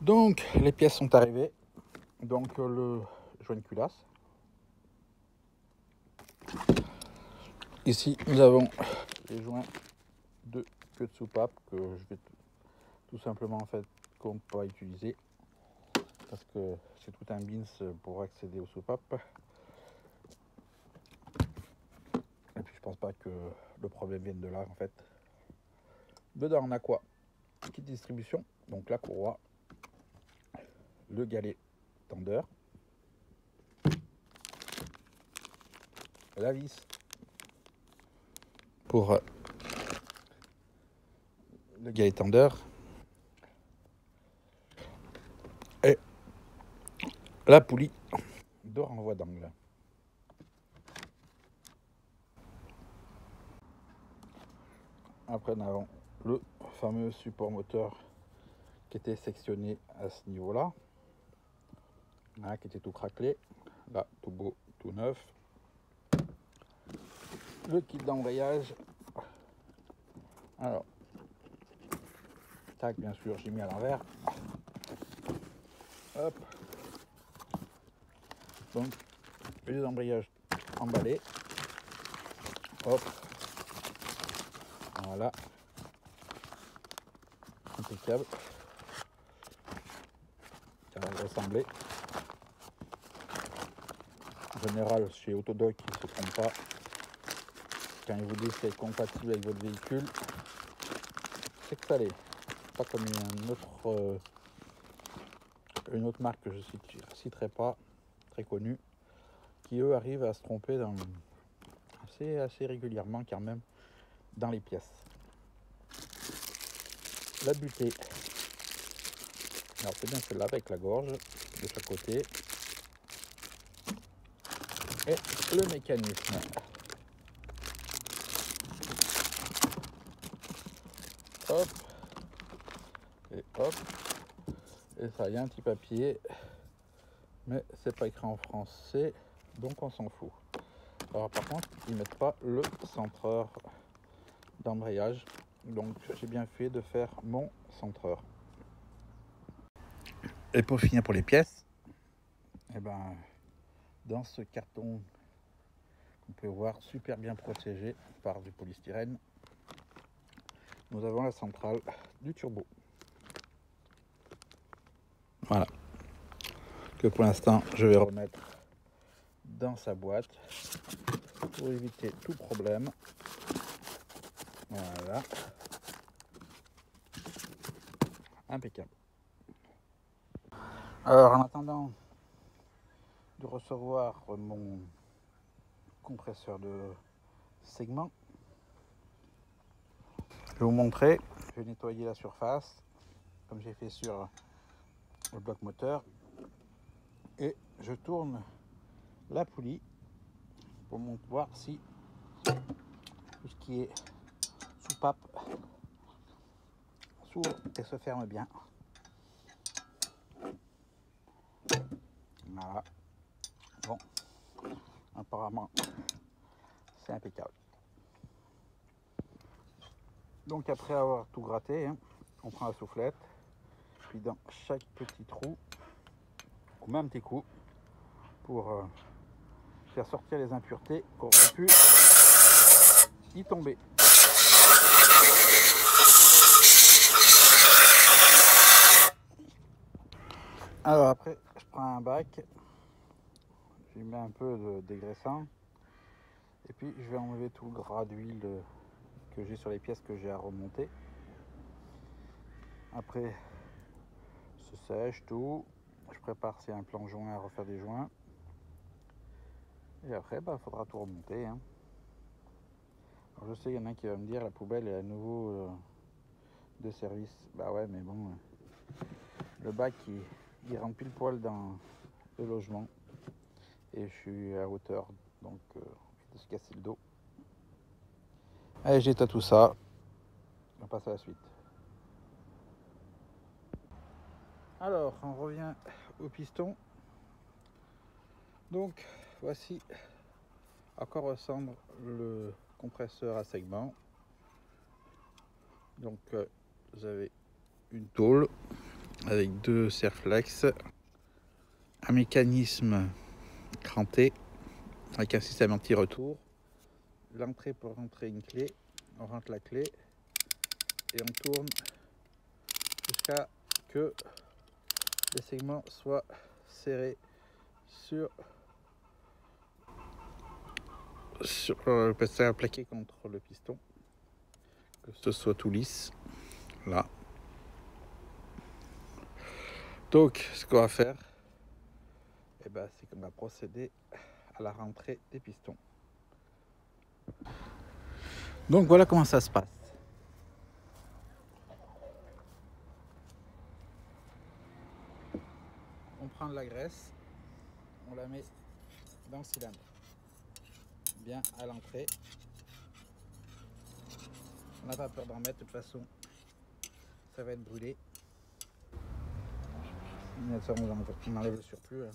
Donc les pièces sont arrivées. Donc le joint de culasse. Ici nous avons les joints de queue de soupape que je vais tout simplement en fait qu'on pas utiliser parce que c'est tout un bins pour accéder aux soupapes. Et puis je pense pas que le problème vienne de là en fait. Dedans on a quoi? Petite distribution, donc la courroie, le galet tendeur, la vis pour le galet tendeur et la poulie de renvoi d'angle. Après nous avons le fameux support moteur qui était sectionné à ce niveau là, hein, qui était tout craquelé, là tout beau, tout neuf. Le kit d'embrayage, alors tac, bien sûr j'ai mis à l'envers, hop, donc les embrayages emballés, hop, voilà, impeccable, ça va ressembler. En général chez Autodoc ils ne se trompent pas quand ils vous disent c'est compatible avec votre véhicule, c'est que ça l'est. Pas comme une autre marque que je ne citerai pas, très connue, qui eux arrivent à se tromper assez régulièrement quand même dans les pièces. La butée, alors c'est bien celle-là avec la gorge de chaque côté, et le mécanisme. Hop, et hop, et ça, il y a un petit papier, mais c'est pas écrit en français, donc on s'en fout. Alors par contre, ils mettent pas le centreur d'embrayage, donc j'ai bien fait de faire mon centreur. Et pour finir pour les pièces, et ben, dans ce carton qu'on peut voir super bien protégé par du polystyrène, nous avons la centrale du turbo. Voilà, que pour l'instant je vais remettre dans sa boîte pour éviter tout problème. Voilà, impeccable. Alors en attendant de recevoir mon compresseur de segment, je vais vous montrer. Je vais nettoyer la surface comme j'ai fait sur le bloc moteur et je tourne la poulie pour voir si tout ce qui est soupape s'ouvre et se ferme bien. Voilà, bon, apparemment c'est impeccable. Donc après avoir tout gratté, hein, on prend la soufflette, puis dans chaque petit trou on met un petit coup pour faire sortir les impuretés qui auraient pu y tomber. Alors après je prends un bac, j'y mets un peu de dégraissant et puis je vais enlever tout le gras d'huile que j'ai sur les pièces que j'ai à remonter. Après se sèche tout, je prépare s'il y a un plan joint à refaire des joints et après il faudra tout remonter, hein. Alors je sais, il y en a qui va me dire la poubelle est à nouveau de service. Bah ouais, mais bon, le bac il rentre pile poil dans le logement et je suis à hauteur, donc de se casser le dos. Allez, j'éteins tout ça, on passe à la suite. Alors on revient au piston. Donc voici à quoi ressemble le compresseur à segment. Donc vous avez une tôle avec 2 serre-flex, un mécanisme cranté avec un système anti-retour, l'entrée pour rentrer une clé, on rentre la clé et on tourne jusqu'à que les segments soient serrés sur le piston plaqué contre le piston, que ce soit tout lisse là. Donc ce qu'on va faire, c'est qu'on va procéder à la rentrée des pistons. Donc voilà comment ça se passe. On prend de la graisse, on la met dans le cylindre, bien à l'entrée. On n'a pas peur d'en mettre, de toute façon ça va être brûlé. On enlève le surplus là.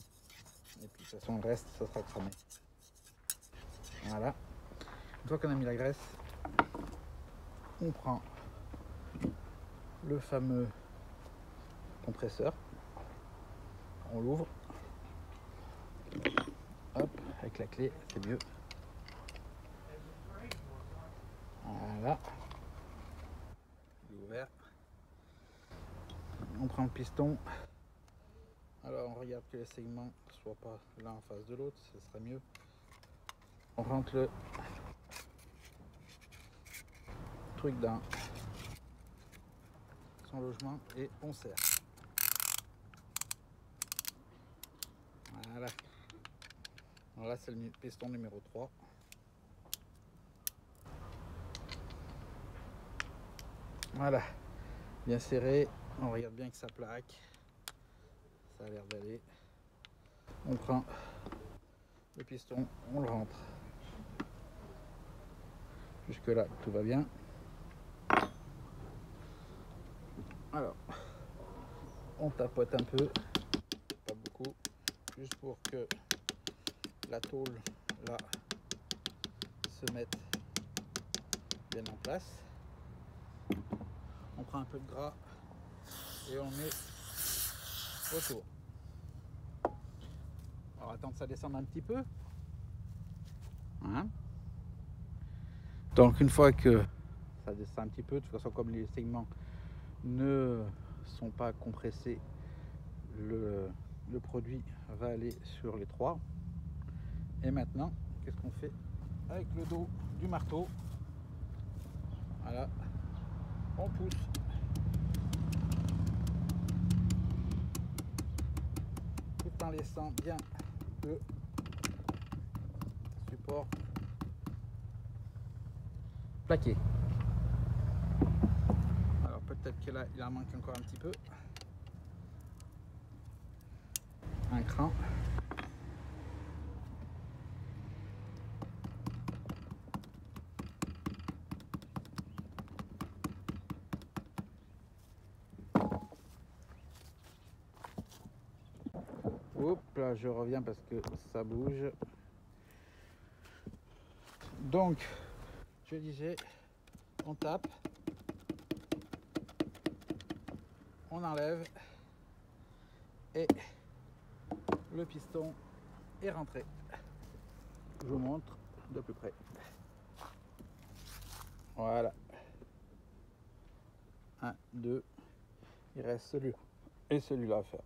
Et puis de toute façon le reste ça sera cramé. Voilà. Une fois qu'on a mis la graisse, on prend le fameux compresseur, on l'ouvre, hop, avec la clé, c'est mieux. Voilà, il est ouvert. On prend le piston. Alors on regarde que les segments ne soient pas l'un en face de l'autre, ce serait mieux. On rentre le truc dans son logement et on serre. Voilà. Alors là c'est le piston numéro 3. Voilà, bien serré. On regarde bien que ça plaque. Ça a l'air d'aller. On prend le piston, on le rentre. Jusque là tout va bien. Alors on tapote un peu, pas beaucoup, juste pour que la tôle là se mette bien en place. On prend un peu de gras et on met autour. Alors attends que ça descende un petit peu. Hein? Donc une fois que ça descend un petit peu, de toute façon comme les segments ne sont pas compressés, le produit va aller sur les 3. Et maintenant, qu'est-ce qu'on fait avec le dos du marteau? Voilà, on pousse. Tout en laissant bien le support plaqué. Alors peut-être que là il en manque encore un petit peu. Un cran. Hop là, je reviens parce que ça bouge. Donc, je disais, on tape, on enlève et le piston est rentré. Je vous montre de plus près. Voilà. 1, 2. Il reste celui-là et celui-là à faire.